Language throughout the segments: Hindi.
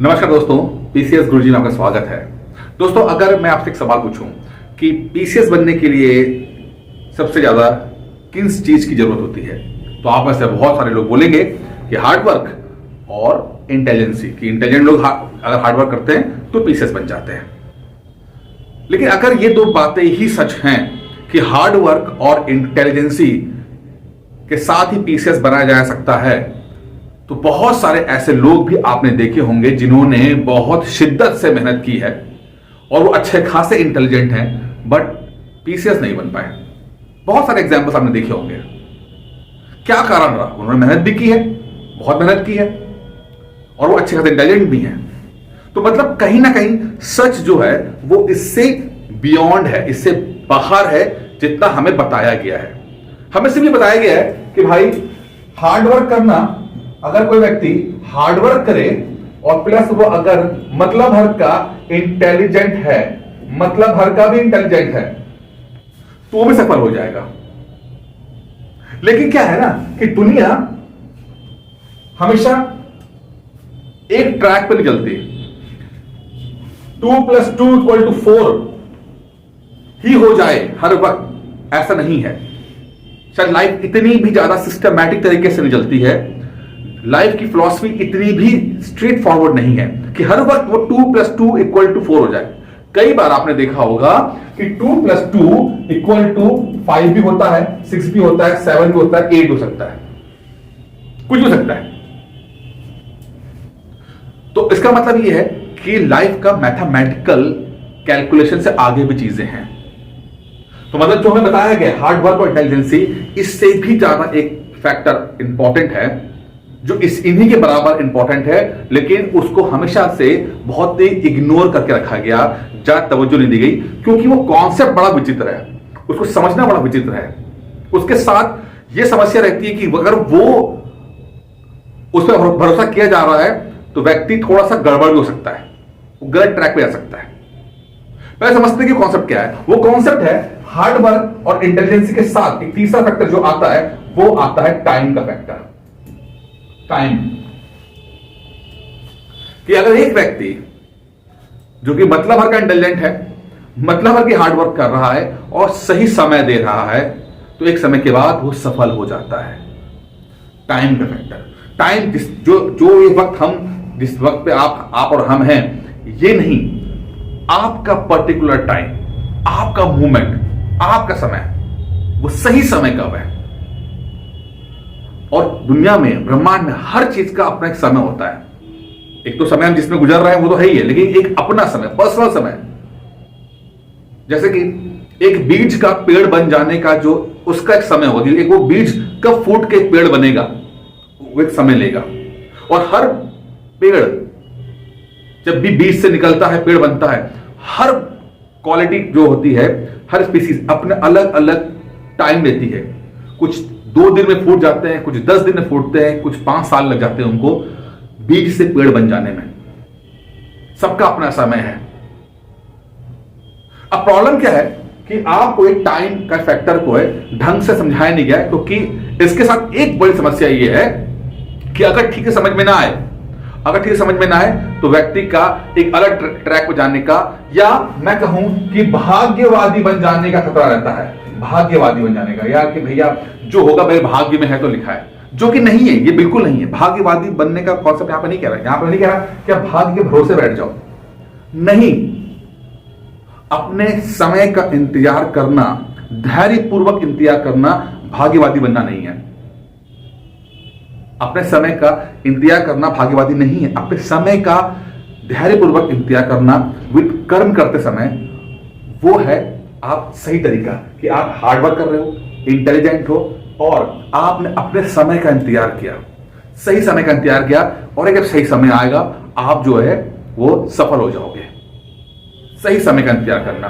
नमस्कार दोस्तों, पीसीएस गुरुजी में आपका स्वागत है। दोस्तों, अगर मैं आपसे एक सवाल पूछूं कि पीसीएस बनने के लिए सबसे ज्यादा किस चीज की जरूरत होती है, तो आप में से बहुत सारे लोग बोलेंगे कि हार्ड वर्क और इंटेलिजेंसी। कि इंटेलिजेंट लोग अगर हार्ड वर्क करते हैं तो पीसीएस बन जाते हैं। लेकिन अगर ये दो बातें ही सच हैं कि हार्ड वर्क और इंटेलिजेंसी के साथ ही पीसीएस बनाया जा सकता है, तो बहुत सारे ऐसे लोग भी आपने देखे होंगे जिन्होंने बहुत शिद्दत से मेहनत की है और वो अच्छे खासे इंटेलिजेंट हैं, बट पीसीएस नहीं बन पाए। बहुत सारे एग्जांपल्स आपने देखे होंगे। क्या कारण रहा? उन्होंने मेहनत भी की है, बहुत मेहनत की है, और वो अच्छे खासे इंटेलिजेंट भी हैं। तो मतलब कहीं ना कहीं सच जो है वो इससे बियॉन्ड है, इससे बाहर है जितना हमें बताया गया है। हमें सिर्फ बताया गया है कि भाई हार्डवर्क करना, अगर कोई व्यक्ति हार्डवर्क करे और प्लस वो अगर मतलब भर का इंटेलिजेंट है, मतलब भर का भी इंटेलिजेंट है, तो वो भी सफल हो जाएगा। लेकिन क्या है ना कि दुनिया हमेशा एक ट्रैक पर नहीं चलती। 2 + 2 = 4 ही हो जाए हर वक्त, ऐसा नहीं है। शायद लाइफ इतनी भी ज्यादा सिस्टमैटिक तरीके से नहीं चलती है, लाइफ की फिलॉसफी इतनी भी स्ट्रेट फॉरवर्ड नहीं है कि हर वक्त वो 2 + 2 = 4 हो जाए। कई बार आपने देखा होगा कि 2 + 2 = 5 भी होता है, 6 भी होता है, 7 भी होता है, 8 हो सकता है, कुछ हो सकता है। तो इसका मतलब यह है कि लाइफ का मैथमेटिकल कैलकुलेशन से आगे भी चीजें हैं। तो मतलब जो हमें बताया गया हार्ड वर्क और इंटेलिजेंसी, इससे भी ज्यादा एक फैक्टर इंपॉर्टेंट है जो इन्हीं के बराबर इंपॉर्टेंट है, लेकिन उसको हमेशा से बहुत ही इग्नोर करके रखा गया, ज्यादा तवज्जो नहीं दी गई, क्योंकि वो कॉन्सेप्ट बड़ा विचित्र है, उसको समझना बड़ा विचित्र है। उसके साथ ये समस्या रहती है कि अगर वो उस पर भरोसा किया जा रहा है तो व्यक्ति थोड़ा सा गड़बड़ भी हो सकता है, वो गलत ट्रैक पे जा सकता है। पहले समझते हैं कि कॉन्सेप्ट क्या है। वो कॉन्सेप्ट है हार्ड वर्क और इंटेलिजेंसी के साथ एक तीसरा फैक्टर जो आता है, वो आता है टाइम का फैक्टर। टाइम कि अगर एक व्यक्ति जो कि मतलब भर का इंटेलिजेंट है, मतलब भर की हार्ड वर्क कर रहा है और सही समय दे रहा है, तो एक समय के बाद वो सफल हो जाता है। टाइम का फैक्टर, टाइम जो ये वक्त हम जिस वक्त पे आप और हम हैं, ये नहीं, आपका पर्टिकुलर टाइम, आपका मूवमेंट, आपका समय, वो सही समय कब है। और दुनिया में, ब्रह्मांड में हर चीज का अपना एक समय होता है। एक तो समय हम जिसमें गुजर रहे हैं वो तो है ही है, लेकिन एक अपना समय, पर्सनल समय। जैसे कि एक बीज का पेड़ बन जाने का जो उसका एक समय होगा, एक वो बीज कब फूट के पेड़ बनेगा, वो एक समय लेगा। और हर पेड़ जब भी बीज से निकलता है, पेड़ बनता है, हर क्वालिटी जो होती है, हर स्पीसीज अपने अलग अलग टाइम लेती है। कुछ 2 दिन में फूट जाते हैं, कुछ 10 दिन में फूटते हैं, कुछ 5 साल लग जाते हैं उनको बीज से पेड़ बन जाने में। सबका अपना समय है। अब प्रॉब्लम क्या है कि आपको एक टाइम का फैक्टर को है ढंग से समझाया नहीं गया, क्योंकि इसके साथ एक बड़ी समस्या यह है कि अगर ठीक से समझ में ना आए, तो व्यक्ति का एक अलग ट्रैक पर जाने का, या मैं कहूं कि भाग्यवादी बन जाने का खतरा रहता है। भाग्यवादी बन जाने का, यार कि भैया जो होगा मेरे भाग्य में है तो लिखा है, जो कि नहीं है, ये बिल्कुल नहीं है। भाग्यवादी बनने का कॉन्सेप्ट यहां पर नहीं कह रहा, यहां पर नहीं कह रहा कि आप भाग्य के भरोसे बैठ जाओ, नहीं। अपने समय का इंतजार करना, धैर्यपूर्वक इंतजार करना, भाग्यवादी बनना नहीं है। अपने समय का इंतजार करना भाग्यवादी नहीं है। अपने समय का धैर्यपूर्वक इंतजार करना विद कर्म करते समय, वो है आप सही तरीका कि आप हार्डवर्क कर रहे हो, इंटेलिजेंट हो, और आपने अपने समय का इंतजार किया, सही समय का इंतजार किया, और एक जब सही समय आएगा आप जो है वो सफल हो जाओगे। सही समय का इंतजार करना,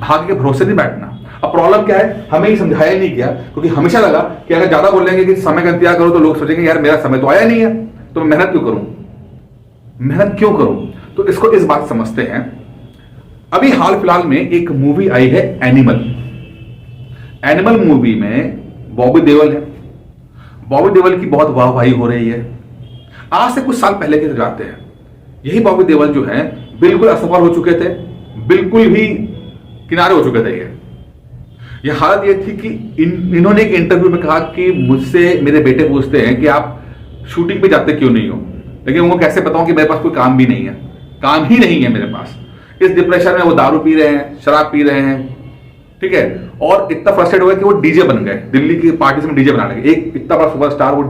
भाग्य के भरोसे नहीं बैठना। अब प्रॉब्लम क्या है, हमें ही समझाया नहीं गया, क्योंकि हमेशा लगा कि अगर ज्यादा बोलेंगे कि समय का इंतजार करो तो लोग सोचेंगे यार मेरा समय तो आया नहीं है, तो मैं मेहनत क्यों करूं। तो इसको इस बात समझते हैं। अभी हाल फिलहाल में एक मूवी आई है एनिमल मूवी में बॉबी देओल है। बॉबी देओल की बहुत वाहवाही हो रही है। आज से कुछ साल पहले की बात है, यही बॉबी देओल जो है बिल्कुल असफल हो चुके थे, बिल्कुल भी किनारे हो चुके थे। ये हालत ये थी कि इन्होंने एक इंटरव्यू में कहा कि मुझसे मेरे बेटे पूछते हैं कि आप शूटिंग पे जाते क्यों नहीं हो, लेकिन उनको कैसे बताऊं कि मेरे पास कोई काम भी नहीं है, काम ही नहीं है मेरे पास। इस डिप्रेशन में वो दारू पी रहे हैं, शराब पी रहे हैं, ठीक है, और इतना फ्रस्ट्रेट हो गया कि वो डीजे बन गए, दिल्ली की पार्टी में डीजे बनाने लगे। एक इतना बड़ा सुपरस्टार वो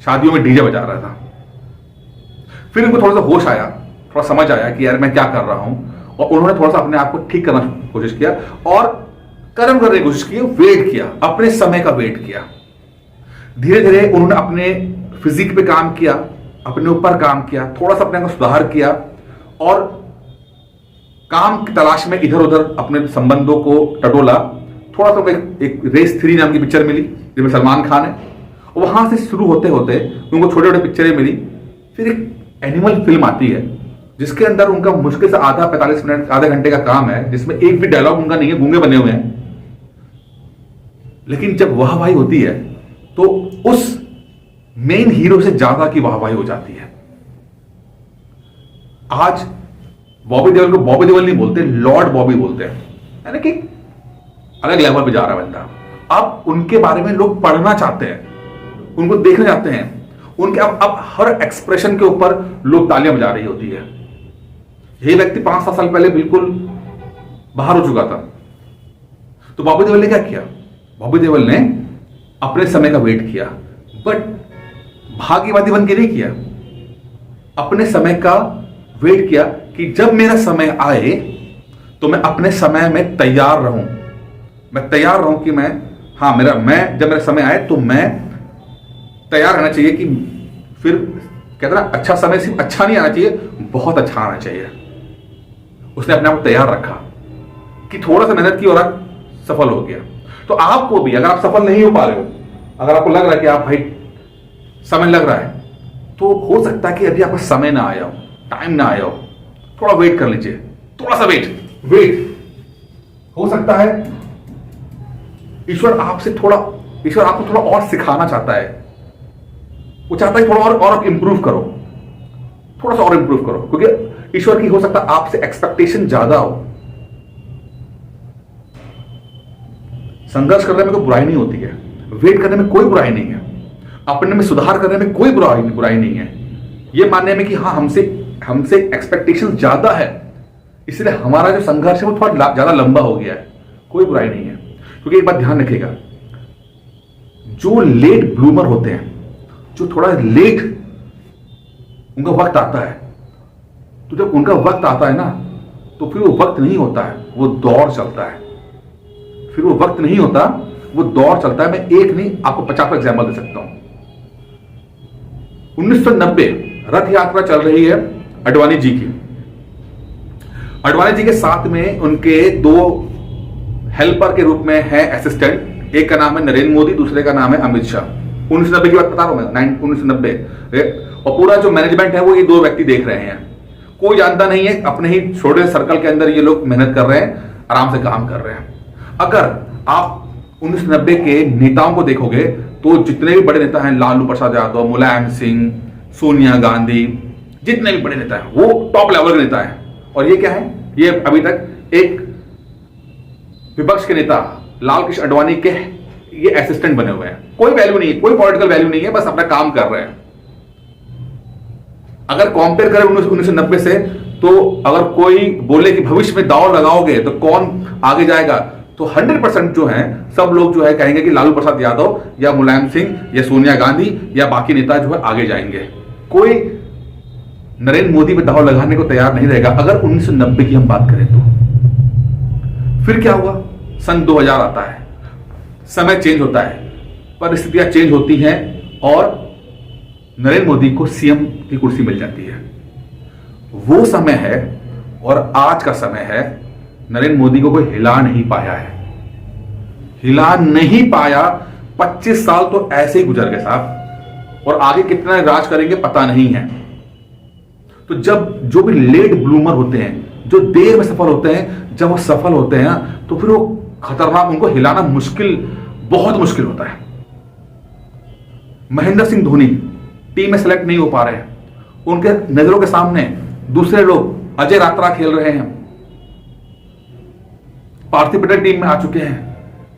शादियों में डीजे बजा रहा था। फिर उनको थोड़ा सा होश आया, थोड़ा समझ आया कि यार मैं क्या कर रहा हूं, और उन्होंने थोड़ा सा अपने आप को ठीक करना कोशिश किया और कर्म करने की कोशिश की, वेट किया, अपने समय का वेट किया। धीरे धीरे उन्होंने अपने फिजिक पे काम किया, अपने ऊपर काम किया, थोड़ा सा अपने को सुधार किया और काम की तलाश में इधर उधर अपने संबंधों को टटोला। थोड़ा सा एक रेस 3 नाम की पिक्चर मिली जिसमें सलमान खान है, और वहां से शुरू होते होते उनको छोटे छोटे पिक्चरें मिली। फिर एक एनिमल फिल्म आती है जिसके अंदर उनका मुश्किल से आधा 45 मिनट आधे घंटे का काम है, जिसमें एक भी डायलॉग उनका नहीं है, गूंगे बने हुए हैं। लेकिन जब वाहवाही होती है तो उस मेन हीरो से ज्यादा की वाहवाही हो जाती है। आज बॉबी देओल को बॉबी देओल नहीं बोलते, लॉर्ड बॉबी बोलते हैं, यानी कि अलग लेवल पे जा रहा है बंदा। अब उनके बारे में लोग पढ़ना चाहते हैं, उनको देखना चाहते हैं, उनके अब हर एक्सप्रेशन के ऊपर लोग तालियां बजा रही होती है। यही व्यक्ति 5-7 साल पहले बिल्कुल बाहर हो चुका था। तो बॉबी देओल ने क्या किया? बॉबी देओल ने अपने समय का वेट किया, बट भाग्यवादी बन के नहीं किया। अपने समय का वेट किया कि जब मेरा समय आए तो मैं अपने समय में तैयार रहूं, मैं तैयार रहूं कि मैं जब मेरा समय आए तो मैं तैयार रहना चाहिए। कि फिर कहते ना, अच्छा समय सिर्फ अच्छा नहीं आना चाहिए, बहुत अच्छा आना चाहिए। उसने अपने आप को तैयार रखा कि थोड़ा सा मेहनत की और आप सफल हो गया। तो आपको भी, अगर आप सफल नहीं हो पा रहे हो, अगर आपको लग रहा है कि आप भाई समय लग रहा है, तो हो सकता है कि अभी आपका समय ना आया हो, टाइम ना आया हो, थोड़ा वेट कर लीजिए, थोड़ा सा वेट हो सकता है। ईश्वर आपको थोड़ा और सिखाना चाहता है। वो चाहता है थोड़ा और आप इंप्रूव करो, थोड़ा सा और इंप्रूव करो, क्योंकि ईश्वर की हो सकता है आपसे एक्सपेक्टेशन ज्यादा हो। संघर्ष करने में कोई बुराई नहीं होती है, वेट करने में कोई बुराई नहीं है, अपने में सुधार करने में कोई बुराई नहीं है। ये मानने में कि हाँ हमसे एक्सपेक्टेशन ज्यादा है, इसलिए हमारा जो संघर्ष है वो थोड़ा ज्यादा लंबा हो गया है, कोई बुराई नहीं है। क्योंकि एक बात ध्यान रखिएगा, जो लेट ब्लूमर होते हैं, जो थोड़ा लेट उनका वक्त आता है, तो जब उनका वक्त आता है ना, तो फिर वो वक्त नहीं होता है, वो दौर चलता है। फिर वो वक्त नहीं होता, वो दौर चलता है। मैं एक नहीं, आपको 50 एग्जाम्पल दे सकता हूं। 1990 रथ यात्रा चल रही है अडवाणी जी की। अडवाणी जी के साथ में उनके 2 हेल्पर के रूप में है असिस्टेंट, एक का नाम है नरेंद्र मोदी, दूसरे का नाम है अमित शाह। 1990 की बात बता रहा हूं मैं, 1990। और पूरा जो मैनेजमेंट है वो ये 2 व्यक्ति देख रहे हैं, कोई जानता नहीं है। अपने ही छोटे सर्कल के अंदर ये लोग मेहनत कर रहे हैं, आराम से काम कर रहे हैं। अगर आप 1990 के नेताओं को देखोगे तो जितने भी बड़े नेता हैं, लालू प्रसाद यादव, मुलायम सिंह, सोनिया गांधी, जितने भी बड़े नेता हैं वो टॉप लेवल के नेता हैं। और ये क्या है? ये अभी तक एक विपक्ष के नेता लाल कृष्ण आडवाणी के ये असिस्टेंट बने हुए हैं। कोई वैल्यू नहीं है, कोई पॉलिटिकल वैल्यू नहीं है, बस अपना काम कर रहे हैं। अगर कंपेयर करें 1990 से, तो अगर कोई बोले कि भविष्य में दांव लगाओगे तो कौन आगे जाएगा, तो 100% जो है सब लोग जो है कहेंगे कि लालू प्रसाद यादव या मुलायम सिंह या सोनिया गांधी या बाकी नेता जो है आगे जाएंगे। कोई नरेंद्र मोदी पे दांव लगाने को तैयार नहीं रहेगा। अगर 1990 की हम बात करें तो फिर क्या हुआ? सन 2000 आता है, समय चेंज होता है, परिस्थितियां चेंज होती हैं और नरेंद्र मोदी को सीएम की कुर्सी मिल जाती है। वो समय है और आज का समय है, नरेंद्र मोदी को कोई हिला नहीं पाया है, हिला नहीं पाया। 25 साल तो ऐसे ही गुजर गए साहब, और आगे कितना राज करेंगे पता नहीं है। तो जब जो भी लेट ब्लूमर होते हैं, जो देर में सफल होते हैं, जब वो सफल होते हैं तो फिर वो खतरनाक, उनको हिलाना मुश्किल, बहुत मुश्किल होता है। महेंद्र सिंह धोनी टीम में सेलेक्ट नहीं हो पा रहे हैं, उनके नजरों के सामने दूसरे लोग अजय रात्रा खेल रहे हैं, पार्थिव पटेल टीम में आ चुके हैं,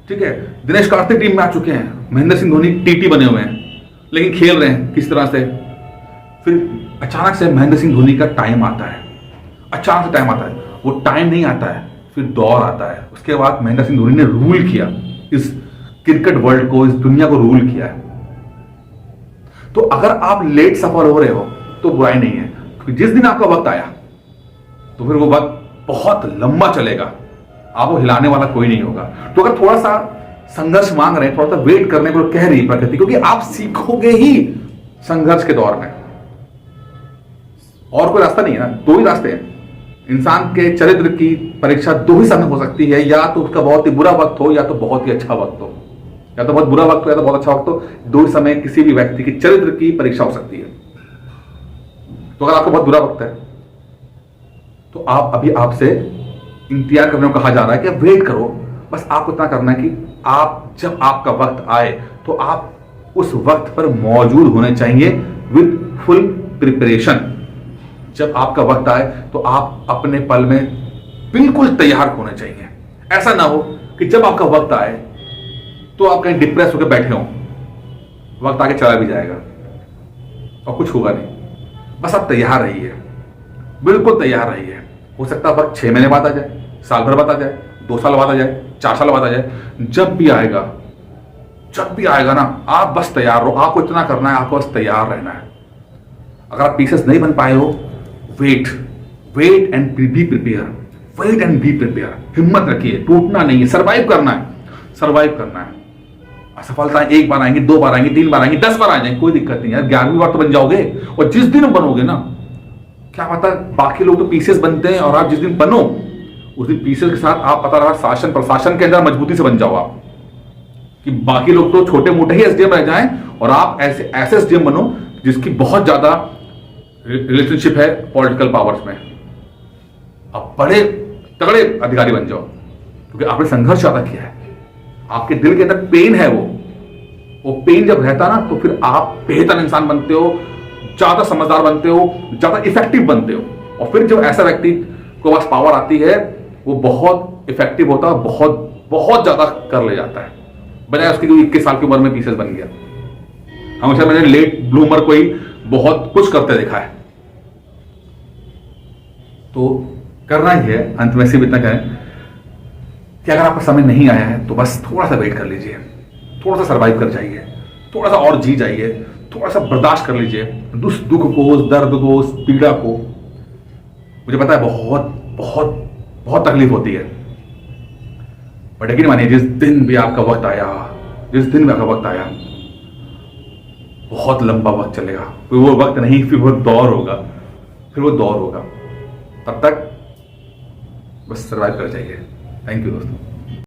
ठीक है, दिनेश कार्तिक टीम में आ चुके हैं, महेंद्र सिंह धोनी टीटी बने हुए हैं, लेकिन खेल रहे हैं किस तरह से। फिर अचानक से महेंद्र सिंह धोनी का टाइम आता है, अचानक से टाइम आता है, वो टाइम नहीं आता है, फिर दौर आता है। उसके बाद महेंद्र सिंह धोनी ने रूल किया, इस क्रिकेट वर्ल्ड को, इस दुनिया को रूल किया है। तो अगर आप लेट सफल हो रहे हो तो बुराई नहीं है, क्योंकि जिस दिन आपका वक्त आया तो फिर वो वक्त बहुत लंबा चलेगा, आपको हिलाने वाला कोई नहीं होगा। तो अगर थोड़ा सा संघर्ष मांग रहे हैं, थोड़ा सा वेट करने को कह रही है प्रकृति, क्योंकि आप सीखोगे ही संघर्ष के दौर में, और कोई रास्ता नहीं है ना, दो ही रास्ते हैं। इंसान के चरित्र की परीक्षा दो ही समय हो सकती है, या तो उसका बहुत ही बुरा वक्त हो या तो बहुत ही अच्छा वक्त हो, या तो बहुत बुरा वक्त हो या तो बहुत अच्छा वक्त हो। दो ही समय किसी भी व्यक्ति की चरित्र की परीक्षा हो सकती है। तो अगर आपका बहुत बुरा वक्त है तो आप अभी आपसे इंतजार करने को कहा जा रहा है कि आप वेट करो। बस आपको इतना करना है कि आप जब आपका वक्त आए तो आप उस वक्त पर मौजूद होने चाहिए विद फुल प्रिपरेशन। जब आपका वक्त आए तो आप अपने पल में बिल्कुल तैयार होने चाहिए। ऐसा ना हो कि जब आपका वक्त आए तो आप कहीं डिप्रेस होकर बैठे हो, वक्त आगे चला भी जाएगा और कुछ होगा नहीं। बस आप तैयार रहिए, बिल्कुल तैयार रहिए। हो सकता है वक्त 6 महीने बाद आ जाए, साल भर बाद आ जाए, 2 साल बाद आ जाए, 4 साल बाद आ जाए, जब भी आएगा ना, आप बस तैयार रहो। आपको इतना करना है, आपको बस तैयार रहना है। अगर आप पीसेस नहीं बन पाए हो, वेट एंड बी प्रिपेयर। हिम्मत रखिए, टूटना नहीं है, सर्वाइव करना है। असफलताएं 1 बार आएंगी, 2 बार आएंगी, 3 बार आएंगी, 10 बार आ जाएंगी, कोई दिक्कत नहीं है। 11वीं बार तो बन जाओगे। और जिस दिन बनोगे ना, क्या पता, बाकी लोग तो पीसेस बनते हैं और आप जिस दिन बनो उस दिन पीसेस के साथ आप पता लगा शासन प्रशासन के अंदर मजबूती से बन जाओ आप, कि बाकी लोग तो छोटे मोटे ही एसडीएम रह जाएं और आप ऐसे एसडीएम बनो जिसकी बहुत ज्यादा रिलेशनशिप है पॉलिटिकल पावर्स में। आप बड़े तगड़े अधिकारी बन जाओ, क्योंकि आपने संघर्ष ज्यादा किया है, आपके दिल के अंदर पेन है। वो पेन जब रहता ना तो फिर आप बेहतर इंसान बनते हो, ज्यादा समझदार बनते हो, ज्यादा इफेक्टिव बनते हो। और फिर जब ऐसा व्यक्ति को पास पावर आती है, वो बहुत इफेक्टिव होता है, बहुत ज्यादा कर ले जाता है, बजाय उसकी 21 साल की उम्र में पीसेस बन गया। हमेशा मैंने लेट ब्लूमर को ही बहुत कुछ करते देखा है। तो करना ही है। अंत में सिर्फ इतना कहें कि अगर आपका समय नहीं आया है तो बस थोड़ा सा वेट कर लीजिए, थोड़ा सा सर्वाइव कर जाइए, थोड़ा सा और जी जाइए, थोड़ा सा बर्दाश्त कर लीजिए उस दुख को, उस दर्द को, उस पीड़ा को। मुझे पता है बहुत तकलीफ होती है, बट यकीन मानिए जिस दिन भी आपका वक्त आया बहुत लंबा वक्त चलेगा। फिर वो वक्त नहीं, फिर वो दौर होगा। तब तक बस सर्वाइव कर जाइए। थैंक यू दोस्तों।